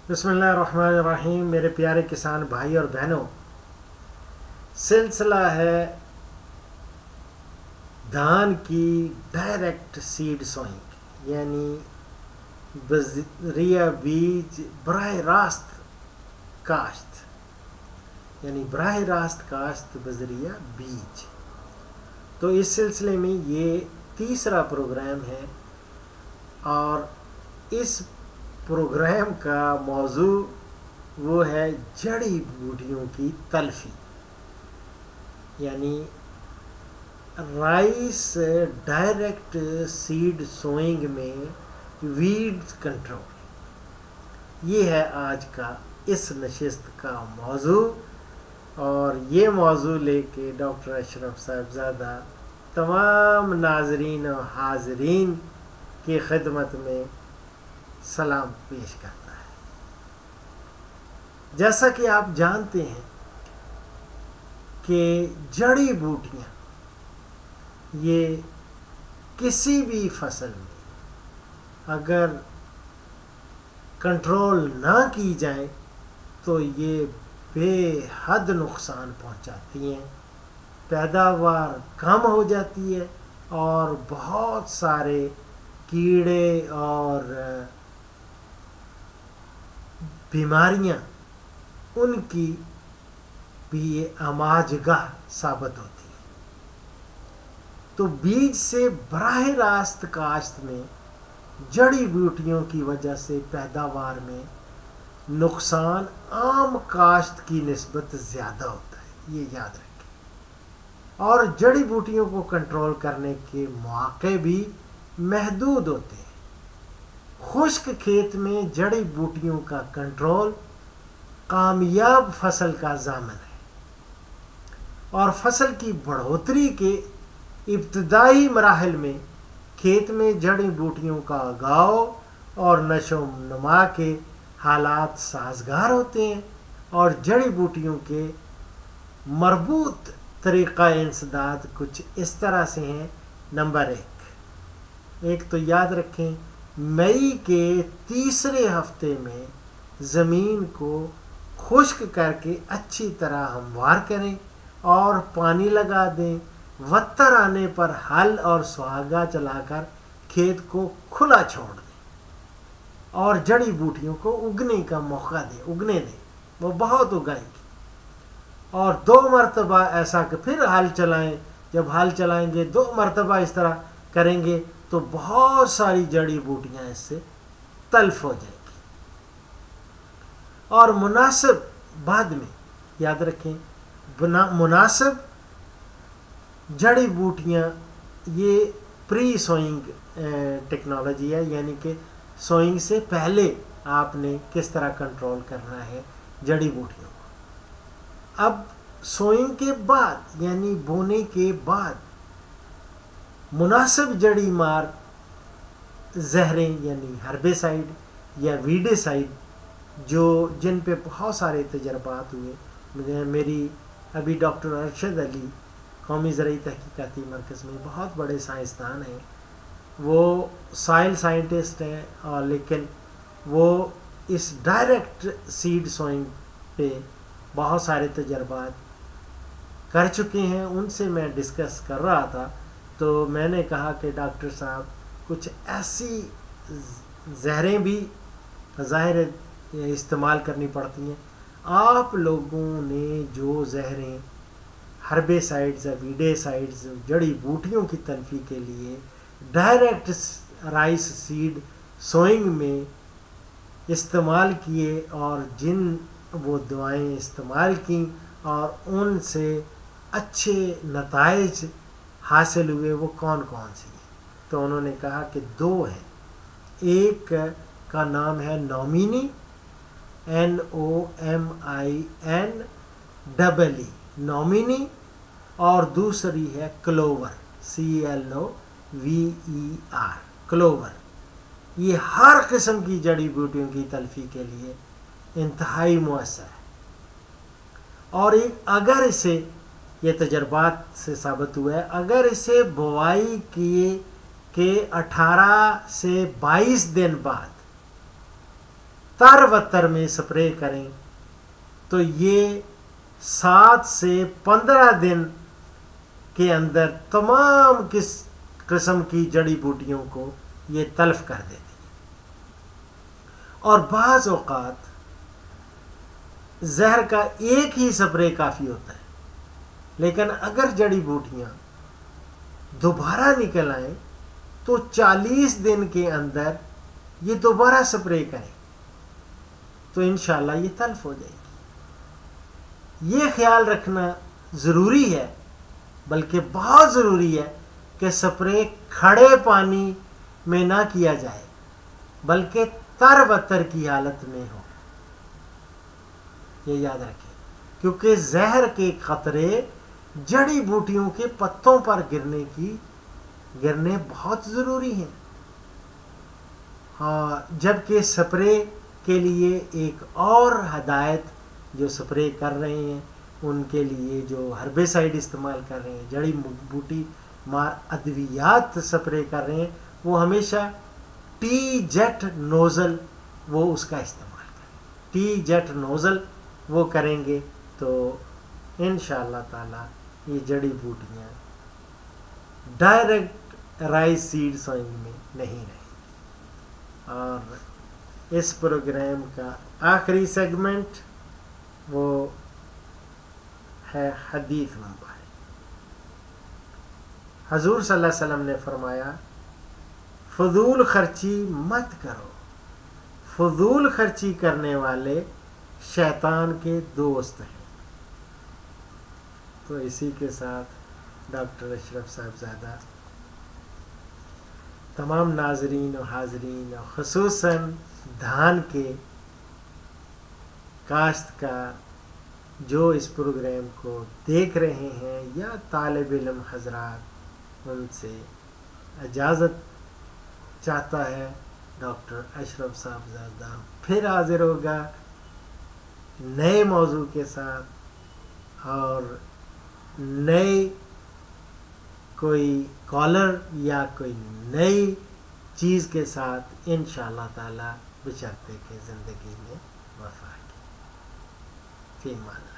बिस्मिल्लाहिर्रहमानिर्रहीम। मेरे प्यारे किसान भाई और बहनों, सिलसिला है धान की डायरेक्ट सीड सोइंग, यानी बजरिया बीज बराह रास्त काश्त, यानी बराह रास्त काश्त बजरिया बीज। तो इस सिलसिले में ये तीसरा प्रोग्राम है और इस प्रोग्राम का मौजू वो है जड़ी बूटियों की तलफी, यानी राइस डायरेक्ट सीड सोइंग में वीड कंट्रोल। ये है आज का इस नशिस्त का मौजू। और ये मौजू लेके डॉक्टर अशरफ साहिबजादा तमाम नाजरीन और हाजरीन की खिदमत में सलाम पेश करता है। जैसा कि आप जानते हैं कि जड़ी बूटियां ये किसी भी फसल में अगर कंट्रोल ना की जाए तो ये बेहद नुकसान पहुंचाती हैं, पैदावार कम हो जाती है और बहुत सारे कीड़े और बीमारियां उनकी भी ये आमाजगाह साबित होती है। तो बीज से बराह रास्त काश्त में जड़ी बूटियों की वजह से पैदावार में नुकसान आम काश्त की निस्बत ज़्यादा होता है, ये याद रखें। और जड़ी बूटियों को कंट्रोल करने के मौके भी महदूद होते हैं। खुश्क खेत में जड़ी बूटियों का कंट्रोल कामयाब फसल का ज़ामन है और फसल की बढ़ोतरी के इब्तदाई मराहल में खेत में जड़ी बूटियों का उगाव और नशो नुमा के हालात साजगार होते हैं और जड़ी बूटियों के मरबूत तरीक़ा इंसदाद कुछ इस तरह से हैं। नंबर एक तो याद रखें, मई के तीसरे हफ्ते में ज़मीन को खुश्क करके अच्छी तरह हमवार करें और पानी लगा दें। वत्तर आने पर हल और सुहागा चलाकर खेत को खुला छोड़ दें और जड़ी बूटियों को उगने का मौका दें, उगने दें, वो बहुत उगाएंगी। और 2 मरतबा ऐसा कि फिर हल चलाएं। जब हल चलाएंगे 2 मरतबा इस तरह करेंगे तो बहुत सारी जड़ी बूटियां इससे तल्फ हो जाएंगी। और मुनासिब बाद में याद रखें, मुनासिब जड़ी बूटियां ये प्री सोइंग टेक्नोलॉजी है, यानी कि सोइंग से पहले आपने किस तरह कंट्रोल करना है जड़ी बूटियों को। अब सोइंग के बाद यानी बोने के बाद मुनासिब जड़ी मार जहरें यानी हर्बेसाइड या वीडेसाइड जिन पे बहुत सारे तजर्बात हुए। मेरी अभी डॉक्टर अरशद अली कौमी ज़राई तहकीकाती मरकज़ में बहुत बड़े साइंसदान हैं, वो सॉइल साइंटिस्ट हैं और लेकिन वो इस डायरेक्ट सीड सोइंग पे बहुत सारे तजर्बात कर चुके हैं। उनसे मैं डिस्कस कर रहा था तो मैंने कहा कि डॉक्टर साहब कुछ ऐसी जहरें भी ज़ाहिर इस्तेमाल करनी पड़ती हैं। आप लोगों ने जो जहरें हर्बेसाइड्स या वीडेसाइड्स जड़ी बूटियों की तलफी के लिए डायरेक्ट राइस सीड सोइंग में इस्तेमाल किए और जिन वो दवाएं इस्तेमाल की और उनसे अच्छे नताइज हासिल हुए वो कौन कौन सी हैं। तो उन्होंने कहा कि 2 हैं। एक का नाम है नोमिनी, NOMINEE नोमिनी, और दूसरी है क्लोवर, CLOVER क्लोवर। ये हर किस्म की जड़ी बूटियों की तलफी के लिए इंतहाई मुअस्सर है। और अगर इसे ये तजर्बात से साबित हुआ है, अगर इसे बुआई किए के 18 से 22 दिन बाद تر و تر میں سپرے کریں تو یہ 7 سے 15 دن کے اندر تمام قسم کی جڑی بوٹیوں کو یہ تلف کر دیتی ہے۔ اور بعض اوقات زہر کا ایک ہی سپرے کافی ہوتا ہے، لیکن اگر جڑی بوٹیاں دوبارہ نکل آئیں تو 40 دن کے اندر یہ دوبارہ سپرے کریں تو انشاءاللہ یہ تلف ہو جائے گی۔ یہ خیال رکھنا ضروری ہے، بلکہ بہت ضروری ہے کہ سپرے کھڑے پانی میں نہ کیا جائے بلکہ تر و تر کی حالت میں ہو، یہ یاد رکھیں، کیونکہ زہر کے قطرے جڑی بوٹیوں کے پتوں پر گرنے بہت ضروری ہیں۔ ہاں، جبکہ سپرے کے لیے ایک اور ہدایت جو سپرے کر رہے ہیں ان کے لیے جو ہربیسائڈ استعمال کر رہے ہیں، جڑی بوٹی مار ادویات سپرے کر رہے ہیں، وہ ہمیشہ ٹی جیٹ نوزل وہ اس کا استعمال کریں۔ ٹی جیٹ نوزل وہ کریں گے تو انشاءاللہ تعالی یہ جڑی بوٹیاں ڈائریکٹ رائس سیڈ سوئنگ میں نہیں رہیں۔ اور اس پروگرام کا آخری سیگمنٹ وہ ہے حدیث مبارک۔ حضور صلی اللہ علیہ وسلم نے فرمایا فضول خرچی مت کرو، فضول خرچی کرنے والے شیطان کے دوست ہیں۔ تو اسی کے ساتھ ڈاکٹر اشرف صاحبزادہ تمام ناظرین و حاضرین اور خصوصاً دھان کے کاشتکار جو اس پروگرام کو دیکھ رہے ہیں یا طالب علم حضرات، ان سے اجازت چاہتا ہے۔ ڈاکٹر اشرف صاحبزادہ پھر حاضر ہوگا نئے موضوع کے ساتھ اور نئے کوئی کالر یا کوئی نئی چیز کے ساتھ انشاءاللہ تعالی بشرطے کہ زندگی میں وفا کی۔ فی امان اللہ۔